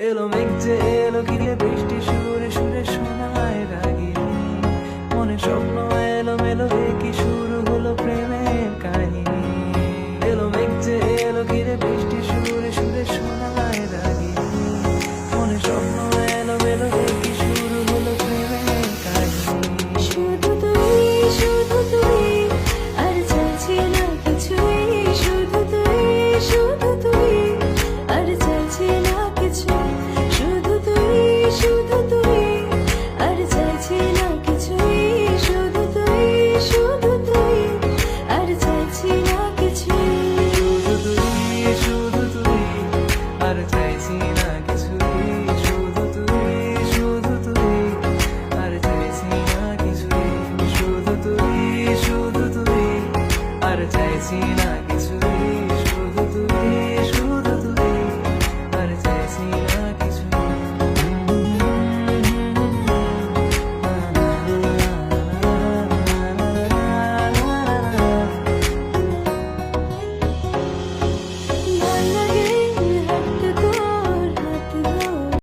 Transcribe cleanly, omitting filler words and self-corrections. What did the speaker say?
এলো মেঘ যে এলো ঘিরে বৃষ্টি সুরে সুরে শোনায় রাগিনী, মনে স্বপ্ন এলো মেলো হয়ে কি শুরু হলো প্রেমের কাহিনী। এলো মেঘ যে এলো ঘিরে বৃষ্টি সুরে সুরে শোনায় রাগিনী, মনে স্বপ্ন এলো মেলো হয়ে কি শুরু হলো প্রেমের কাহিনী। শুধু তুই, শুধু তুই, আর চাইছি না কিছুই। শুধু তুই, শুধু তুই, আর চাইছি না কিছু। শুধু তুই, শুধু তুই, আর চাইছি না কিছুই। শুধু তুই, শুধু তুই, আর চাইছি না কিছুই। শুধু তুই, শুধু তুই, আর চাইছি না কিছুই। শুধু তুই, শুধু তুই, আর চাইছি না কিছুই। শুধু তুই, শুধু তুই, আর চাইছি না